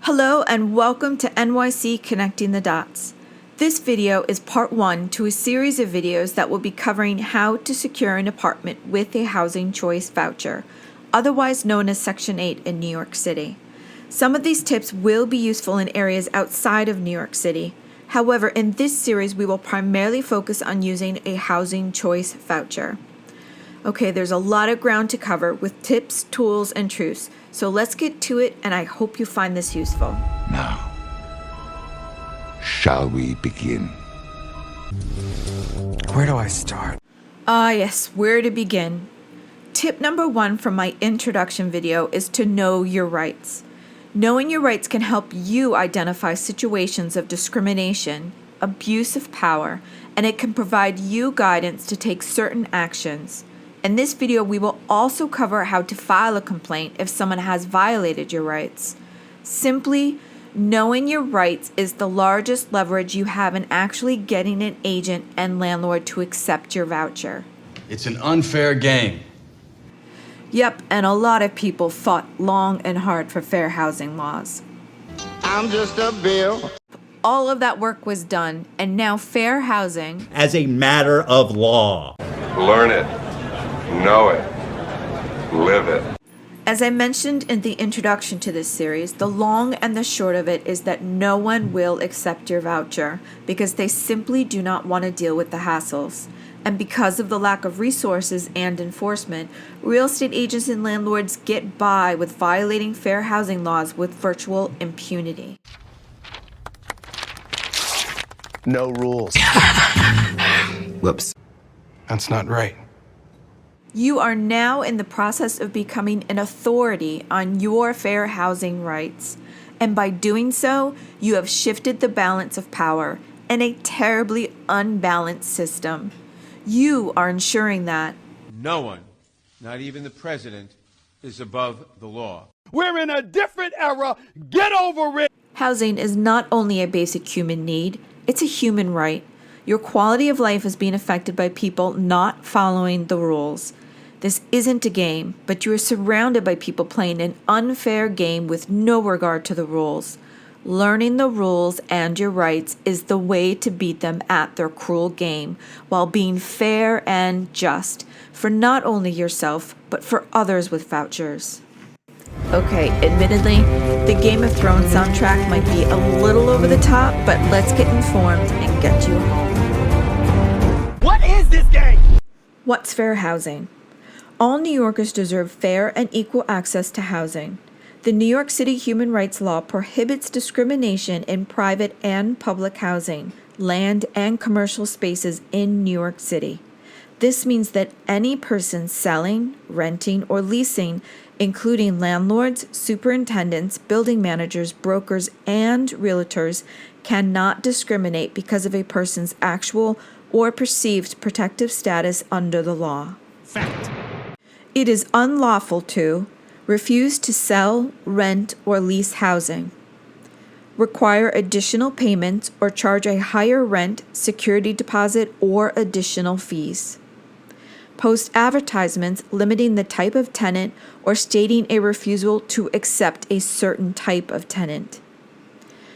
Hello and welcome to NYC Connecting the Dots. This video is part 1 to a series of videos that will be covering how to secure an apartment with a housing choice voucher, otherwise known as Section 8 in New York City. Some of these tips will be useful in areas outside of New York City. However, in this series, we will primarily focus on using a housing choice voucher. Okay, there's a lot of ground to cover with tips, tools, and truths. So let's get to it, and I hope you find this useful. Now, shall we begin? Where do I start? Yes, where to begin. Tip number 1 from my introduction video is to know your rights. Knowing your rights can help you identify situations of discrimination, abuse of power, and it can provide you guidance to take certain actions. In this video, we will also cover how to file a complaint if someone has violated your rights. Simply, knowing your rights is the largest leverage you have in actually getting an agent and landlord to accept your voucher. It's an unfair game. Yep, and a lot of people fought long and hard for fair housing laws. I'm just a bill. All of that work was done, and now fair housing, as a matter of law. Learn it, know it, live it. as I mentioned in the introduction to this series, the long and the short of it is that no one will accept your voucher because they simply do not want to deal with the hassles. And because of the lack of resources and enforcement, real estate agents and landlords get by with violating fair housing laws with virtual impunity. No rules. Whoops. That's not right. You are now in the process of becoming an authority on your fair housing rights. And by doing so, you have shifted the balance of power in a terribly unbalanced system. You are ensuring that no one, not even the president, is above the law. We're in a different era. Get over it. housing is not only a basic human need, it's a human right. Your quality of life is being affected by people not following the rules. This isn't a game, but you are surrounded by people playing an unfair game with no regard to the rules. Learning the rules and your rights is the way to beat them at their cruel game while being fair and just for not only yourself, but for others with vouchers. Okay, admittedly, the Game of Thrones soundtrack might be a little over the top, but let's get informed and get you home. What is this game? What's fair housing? All New Yorkers deserve fair and equal access to housing. The New York City human rights law prohibits discrimination in private and public housing, land, and commercial spaces in New York City. This means that any person selling, renting, or leasing, including landlords, superintendents, building managers, brokers, and realtors, cannot discriminate because of a person's actual or perceived protective status under the law. Fact. It is unlawful to refuse to sell, rent, or lease housing, require additional payments or charge a higher rent, security deposit, or additional fees, post advertisements limiting the type of tenant or stating a refusal to accept a certain type of tenant,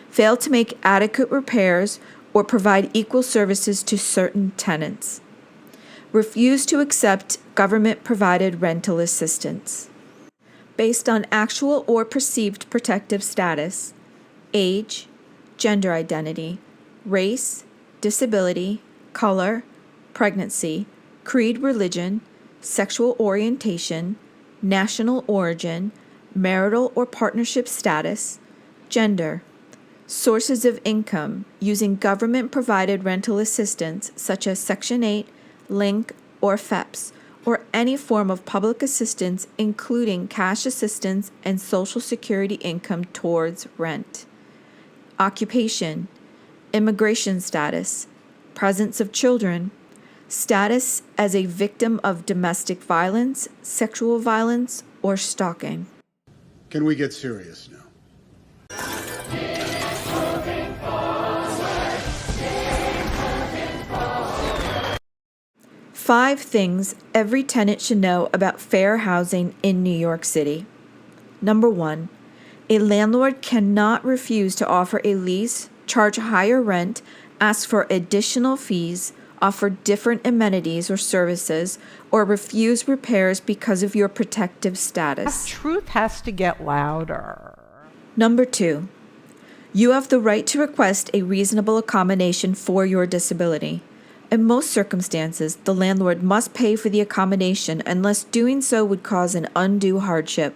fail to make adequate repairs or provide equal services to certain tenants, refuse to accept government-provided rental assistance, based on actual or perceived protective status, age, gender identity, race, disability, color, pregnancy, creed, religion, sexual orientation, national origin, marital or partnership status, gender, sources of income using government-provided rental assistance such as Section 8, LINK, or FEPS, or any form of public assistance including cash assistance and Social Security income towards rent, occupation, immigration status, presence of children, status as a victim of domestic violence, sexual violence, or stalking. Can we get serious now? 5 things every tenant should know about fair housing in New York City. Number 1, A landlord cannot refuse to offer a lease, charge higher rent, ask for additional fees, offer different amenities or services, or refuse repairs because of your protective status. Truth has to get louder. Number 2, you have the right to request a reasonable accommodation for your disability. In most circumstances, the landlord must pay for the accommodation unless doing so would cause an undue hardship.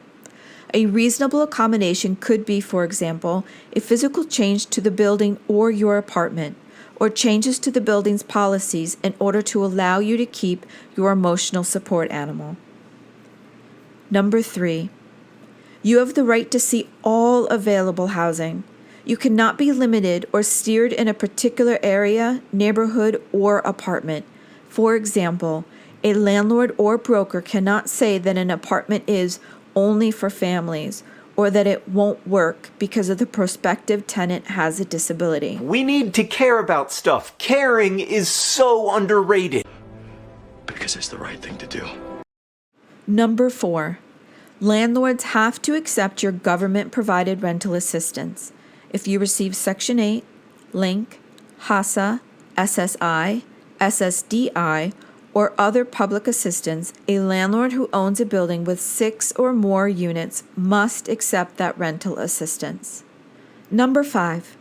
A reasonable accommodation could be, for example, a physical change to the building or your apartment, or changes to the building's policies in order to allow you to keep your emotional support animal. Number 3, you have the right to see all available housing. You cannot be limited or steered in a particular area, neighborhood, or apartment. For example, a landlord or broker cannot say that an apartment is only for families, or that it won't work because of the prospective tenant has a disability. We need to care about stuff. Caring is so underrated. Because it's the right thing to do. Number 4, landlords have to accept your government-provided rental assistance. If you receive Section 8, LINK, HASA, SSI, SSDI, or other public assistance, a landlord who owns a building with 6 or more units must accept that rental assistance. Number 5,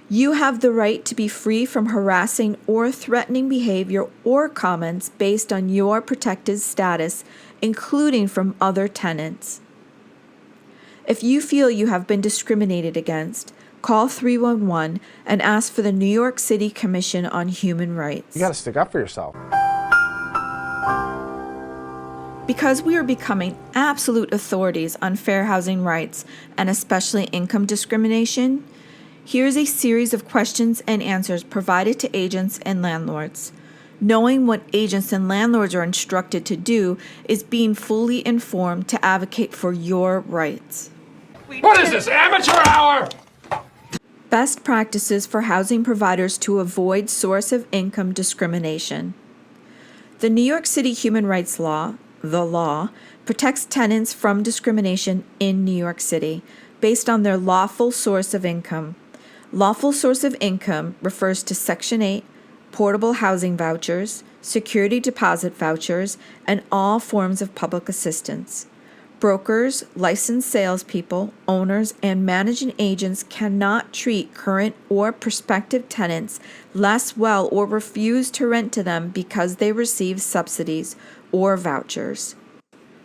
you have the right to be free from harassing or threatening behavior or comments based on your protected status, including from other tenants. If you feel you have been discriminated against, call 311 and ask for the New York City Commission on Human Rights. You gotta stick up for yourself. Because we are becoming absolute authorities on fair housing rights and especially income discrimination, here's a series of questions and answers provided to agents and landlords. Knowing what agents and landlords are instructed to do is being fully informed to advocate for your rights. What is this, amateur hour? Best practices for housing providers to avoid source of income discrimination. The New York City Human Rights Law, the law, protects tenants from discrimination in New York City based on their lawful source of income. Lawful source of income refers to Section 8, portable housing vouchers, security deposit vouchers, and all forms of public assistance. Brokers, licensed salespeople, owners, and managing agents cannot treat current or prospective tenants less well or refuse to rent to them because they receive subsidies or vouchers.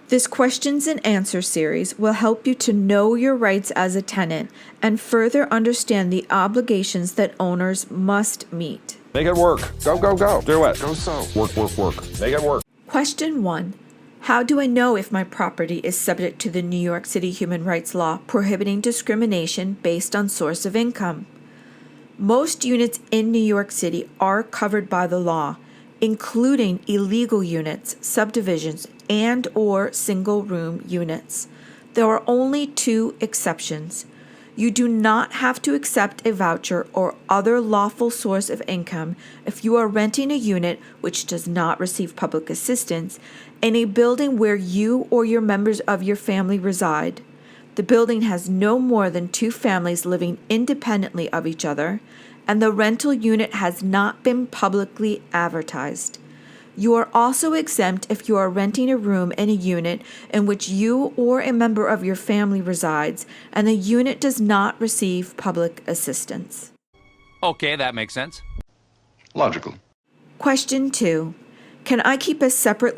This questions and answer series will help you to know your rights as a tenant and further understand the obligations that owners must meet. Make it work. Go, go, go. Do it. Go so. Work, work, work. Make it work. Question 1. How do I know if my property is subject to the New York City Human Rights Law prohibiting discrimination based on source of income? Most units in New York City are covered by the law, including illegal units, subdivisions, and/or single-room units. There are only 2 exceptions. You do not have to accept a voucher or other lawful source of income if you are renting a unit which does not receive public assistance in a building where you or your members of your family reside. The building has no more than 2 families living independently of each other, and the rental unit has not been publicly advertised. You are also exempt if you are renting a room in a unit in which you or a member of your family resides and the unit does not receive public assistance. Okay, that makes sense. Logical. Question 2. Can I keep a separate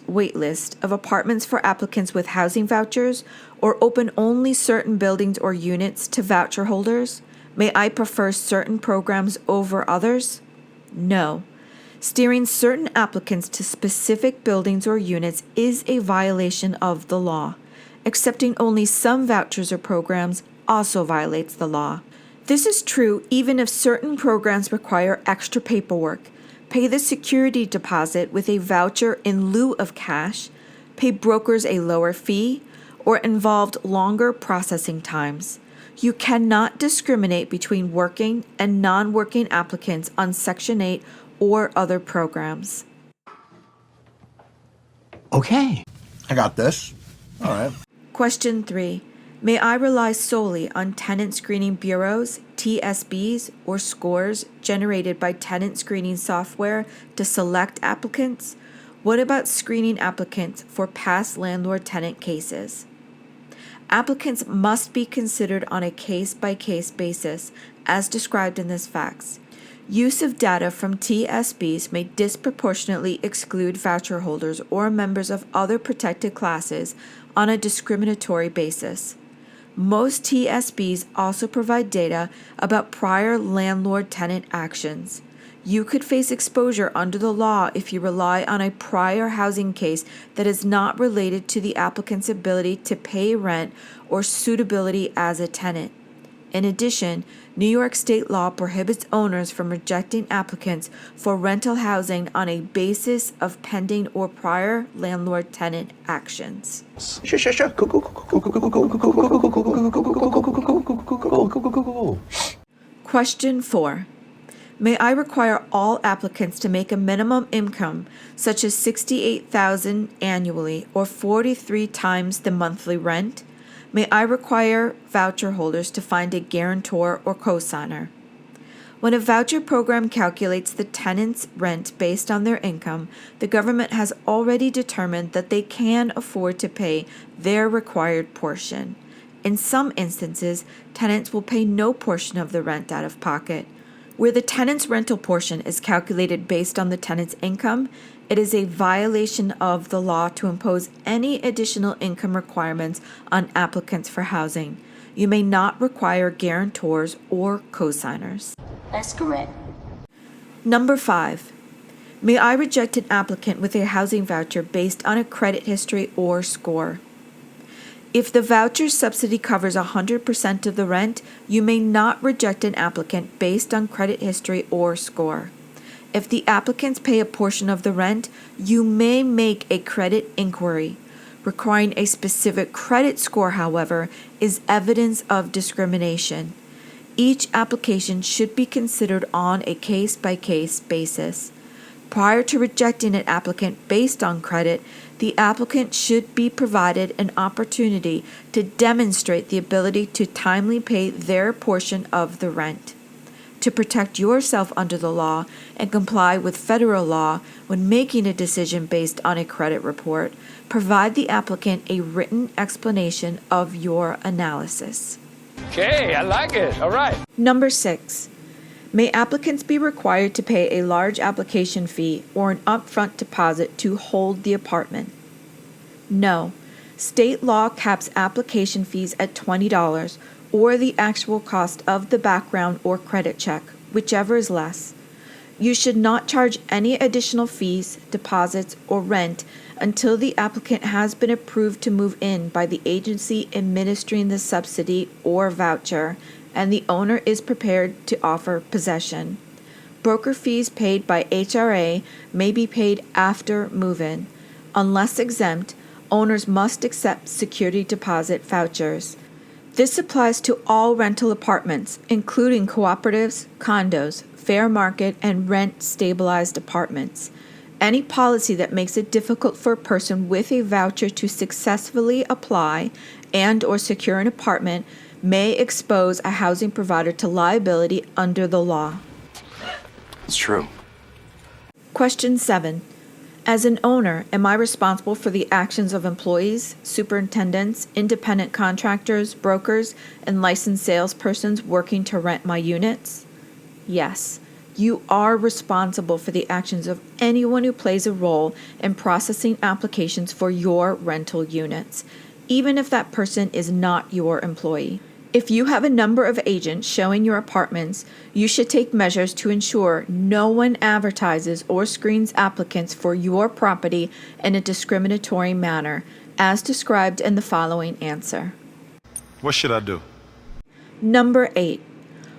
wait list, of apartments for applicants with housing vouchers or open only certain buildings or units to voucher holders? May I prefer certain programs over others? No. Steering certain applicants to specific buildings or units is a violation of the law. Accepting only some vouchers or programs also violates the law. This is true even if certain programs require extra paperwork. Pay the security deposit with a voucher in lieu of cash, pay brokers a lower fee, or involved longer processing times. You cannot discriminate between working and non-working applicants on Section 8 or other programs. Okay. I got this. All right. Question 3. May I rely solely on tenant screening bureaus, TSBs, or scores generated by tenant screening software to select applicants? What about screening applicants for past landlord-tenant cases? Applicants must be considered on a case-by-case basis, as described in this facts. Use of data from TSBs may disproportionately exclude voucher holders or members of other protected classes on a discriminatory basis. Most TSBs also provide data about prior landlord-tenant actions. You could face exposure under the law if you rely on a prior housing case that is not related to the applicant's ability to pay rent or suitability as a tenant. In addition, New York state law prohibits owners from rejecting applicants for rental housing on a basis of pending or prior landlord-tenant actions. Question 4. May I require all applicants to make a minimum income such as $68,000 annually or 43 times the monthly rent? May I require voucher holders to find a guarantor or cosigner? When a voucher program calculates the tenant's rent based on their income, the government has already determined that they can afford to pay their required portion. In some instances, tenants will pay no portion of the rent out of pocket. Where the tenant's rental portion is calculated based on the tenant's income, it is a violation of the law to impose any additional income requirements on applicants for housing. You may not require guarantors or cosigners. That's correct. Number 5. May I reject an applicant with a housing voucher based on a credit history or score? If the voucher subsidy covers 100% of the rent, you may not reject an applicant based on credit history or score. If the applicants pay a portion of the rent, you may make a credit inquiry. Requiring a specific credit score, however, is evidence of discrimination. Each application should be considered on a case-by-case basis. Prior to rejecting an applicant based on credit, the applicant should be provided an opportunity to demonstrate the ability to timely pay their portion of the rent. To protect yourself under the law and comply with federal law when making a decision based on a credit report, provide the applicant a written explanation of your analysis. Okay, I like it. All right. Number 6. May applicants be required to pay a large application fee or an upfront deposit to hold the apartment? No. State law caps application fees at $20 or the actual cost of the background or credit check, whichever is less. You should not charge any additional fees, deposits, or rent until the applicant has been approved to move in by the agency administering the subsidy or voucher, and the owner is prepared to offer possession. Broker fees paid by HRA may be paid after move-in. Unless exempt, owners must accept security deposit vouchers. This applies to all rental apartments, including cooperatives, condos, fair market, and rent-stabilized apartments. Any policy that makes it difficult for a person with a voucher to successfully apply and or secure an apartment may expose a housing provider to liability under the law. It's true. Question 7. As an owner, am I responsible for the actions of employees, superintendents, independent contractors, brokers, and licensed salespersons working to rent my units? Yes, you are responsible for the actions of anyone who plays a role in processing applications for your rental units, even if that person is not your employee. If you have a number of agents showing your apartments, you should take measures to ensure no one advertises or screens applicants for your property in a discriminatory manner, as described in the following answer. What should I do? Number 8.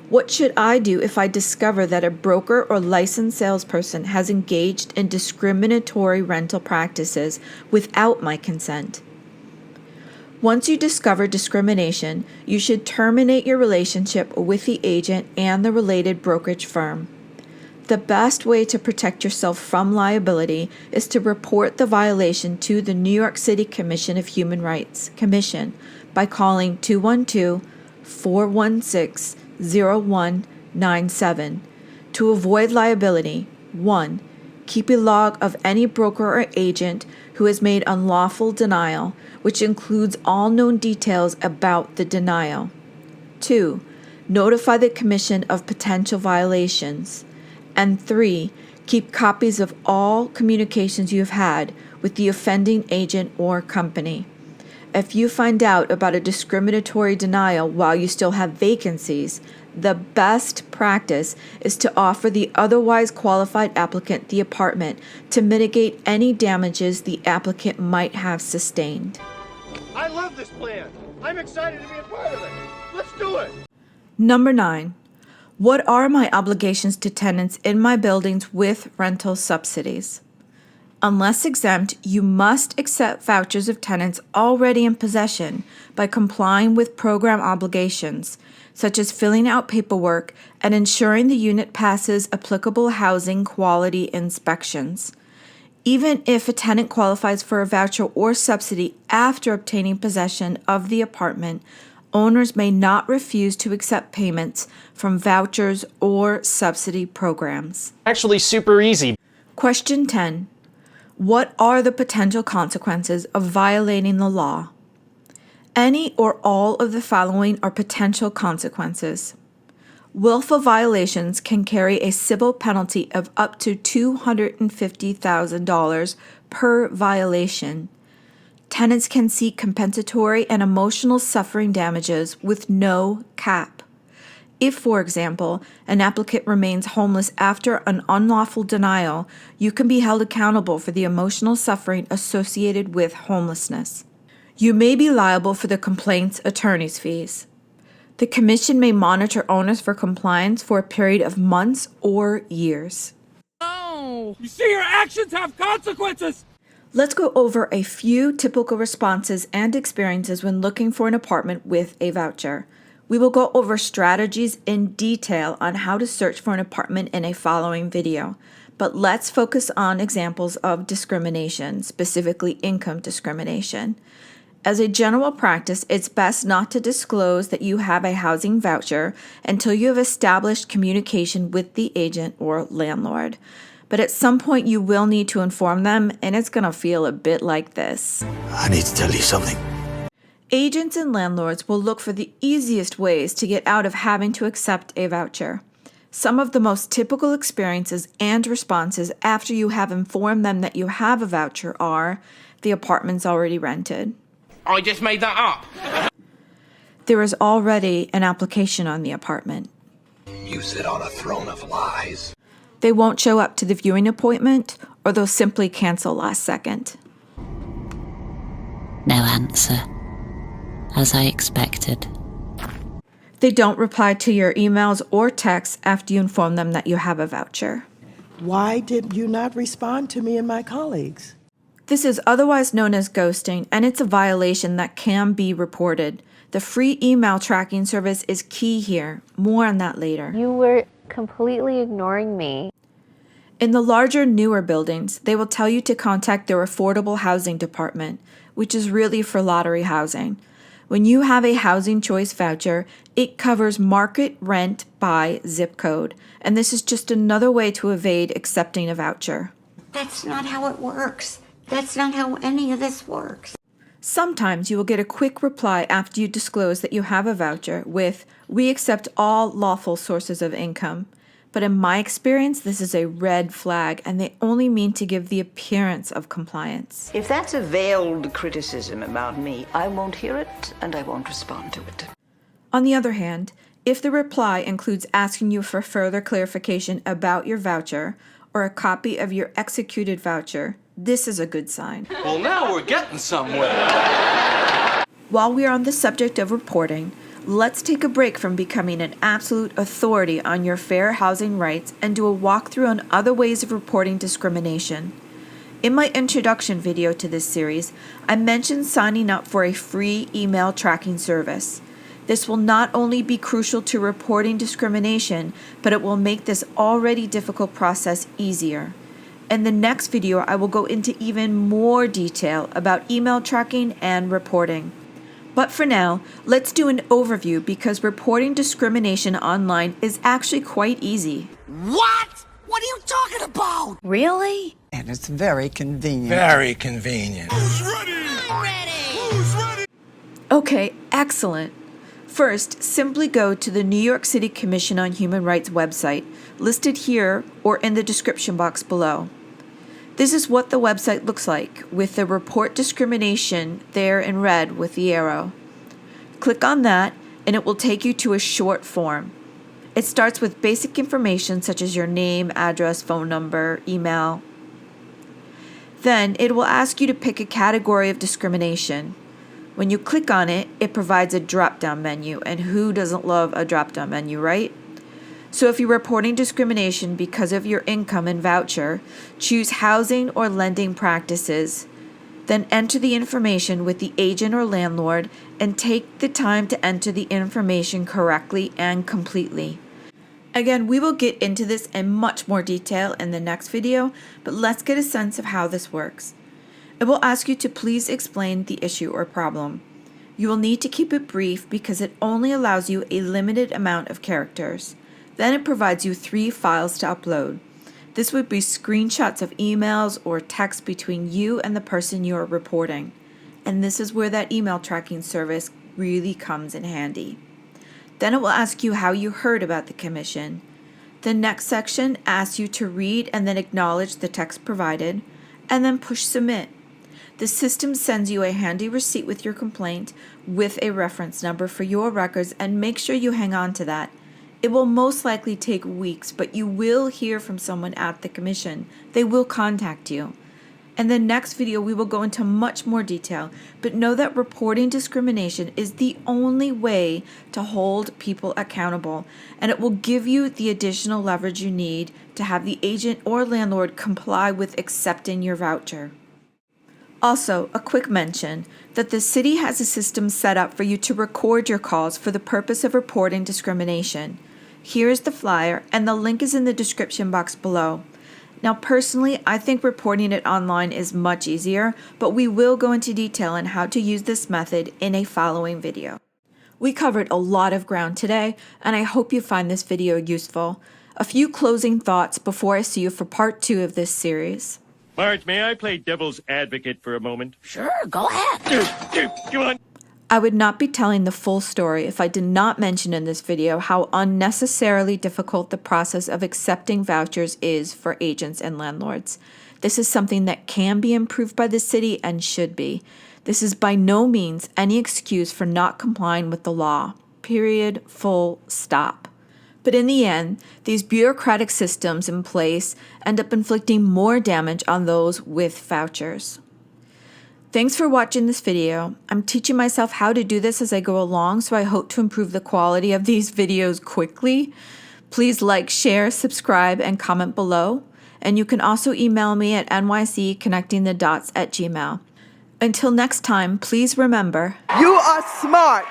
What should I do if I discover that a broker or licensed salesperson has engaged in discriminatory rental practices without my consent? Once you discover discrimination, you should terminate your relationship with the agent and the related brokerage firm. The best way to protect yourself from liability is to report the violation to the New York City Commission of Human Rights Commission by calling 212-416-0197. To avoid liability, 1. Keep a log of any broker or agent who has made unlawful denial, which includes all known details about the denial. 2. Notify the Commission of potential violations. And 3. Keep copies of all communications you have had with the offending agent or company. If you find out about a discriminatory denial while you still have vacancies, the best practice is to offer the otherwise qualified applicant the apartment to mitigate any damages the applicant might have sustained. I love this plan. I'm excited to be a part of it. Let's do it. Number 9. What are my obligations to tenants in my buildings with rental subsidies? Unless exempt, you must accept vouchers of tenants already in possession by complying with program obligations, such as filling out paperwork and ensuring the unit passes applicable housing quality inspections. Even if a tenant qualifies for a voucher or subsidy after obtaining possession of the apartment, owners may not refuse to accept payments from vouchers or subsidy programs. Actually, super easy. Question 10. What are the potential consequences of violating the law? Any or all of the following are potential consequences. Willful violations can carry a civil penalty of up to $250,000 per violation. Tenants can seek compensatory and emotional suffering damages with no cap. If, for example, an applicant remains homeless after an unlawful denial, you can be held accountable for the emotional suffering associated with homelessness. You may be liable for the complaint's attorney's fees. The Commission may monitor owners for compliance for a period of months or years. You see, your actions have consequences. Let's go over a few typical responses and experiences when looking for an apartment with a voucher. We will go over strategies in detail on how to search for an apartment in a following video, but let's focus on examples of discrimination, specifically income discrimination. As a general practice, it's best not to disclose that you have a housing voucher until you have established communication with the agent or landlord. But at some point you will need to inform them, and it's going to feel a bit like this. I need to tell you something. Agents and landlords will look for the easiest ways to get out of having to accept a voucher. Some of the most typical experiences and responses after you have informed them that you have a voucher are, the apartment's already rented. I just made that up. There is already an application on the apartment. You sit on a throne of lies. They won't show up to the viewing appointment, or they'll simply cancel last second. No answer. As I expected. They don't reply to your emails or texts after you inform them that you have a voucher. Why did you not respond to me and my colleagues? This is otherwise known as ghosting, and it's a violation that can be reported. The free email tracking service is key here. More on that later. You were completely ignoring me. In the larger, newer buildings, they will tell you to contact their affordable housing department, which is really for lottery housing. When you have a housing choice voucher, it covers market rent by zip code, and this is just another way to evade accepting a voucher. That's not how it works. That's not how any of this works. Sometimes you will get a quick reply after you disclose that you have a voucher with, "We accept all lawful sources of income." But in my experience, this is a red flag, and they only mean to give the appearance of compliance. If that's a veiled criticism about me, I won't hear it and I won't respond to it. On the other hand, if the reply includes asking you for further clarification about your voucher or a copy of your executed voucher, this is a good sign. Well, now we're getting somewhere. While we are on the subject of reporting, let's take a break from becoming an absolute authority on your fair housing rights and do a walkthrough on other ways of reporting discrimination. In my introduction video to this series, I mentioned signing up for a free email tracking service. This will not only be crucial to reporting discrimination, but it will make this already difficult process easier. In the next video, I will go into even more detail about email tracking and reporting. But for now, let's do an overview because reporting discrimination online is actually quite easy. What? What are you talking about? Really? And it's very convenient. Very convenient. Who's ready? I'm ready. Who's ready? Okay, excellent. First, simply go to the New York City Commission on Human Rights website, listed here or in the description box below. This is what the website looks like, with the report discrimination there in red with the arrow. Click on that, and it will take you to a short form. It starts with basic information such as your name, address, phone number, email. Then it will ask you to pick a category of discrimination. When you click on it, it provides a drop-down menu, and who doesn't love a drop-down menu, right? So if you're reporting discrimination because of your income and voucher, choose housing or lending practices, then enter the information with the agent or landlord and take the time to enter the information correctly and completely. Again, we will get into this in much more detail in the next video, but let's get a sense of how this works. It will ask you to please explain the issue or problem. You will need to keep it brief because it only allows you a limited amount of characters. Then it provides you 3 files to upload. This would be screenshots of emails or text between you and the person you are reporting. And this is where that email tracking service really comes in handy. Then it will ask you how you heard about the commission. The next section asks you to read and then acknowledge the text provided, and then push submit. The system sends you a handy receipt with your complaint with a reference number for your records, and make sure you hang on to that. It will most likely take weeks, but you will hear from someone at the commission. They will contact you. In the next video, we will go into much more detail, but know that reporting discrimination is the only way to hold people accountable, and it will give you the additional leverage you need to have the agent or landlord comply with accepting your voucher. Also, a quick mention that the city has a system set up for you to record your calls for the purpose of reporting discrimination. Here is the flyer, and the link is in the description box below. Now, personally, I think reporting it online is much easier, but we will go into detail on how to use this method in a following video. We covered a lot of ground today, and I hope you find this video useful. A few closing thoughts before I see you for part 2 of this series. Marge, may I play devil's advocate for a moment? Sure, go ahead. Come on. I would not be telling the full story if I did not mention in this video how unnecessarily difficult the process of accepting vouchers is for agents and landlords. This is something that can be improved by the city and should be. This is by no means any excuse for not complying with the law. Period. Full stop. But in the end, these bureaucratic systems in place end up inflicting more damage on those with vouchers. Thanks for watching this video. I'm teaching myself how to do this as I go along, so I hope to improve the quality of these videos quickly. Please like, share, subscribe, and comment below. And you can also email me at nycconnectingthedots@gmail.com. Until next time, please remember, You are smart.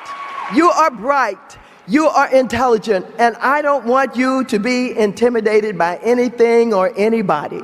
You are bright. You are intelligent. And I don't want you to be intimidated by anything or anybody.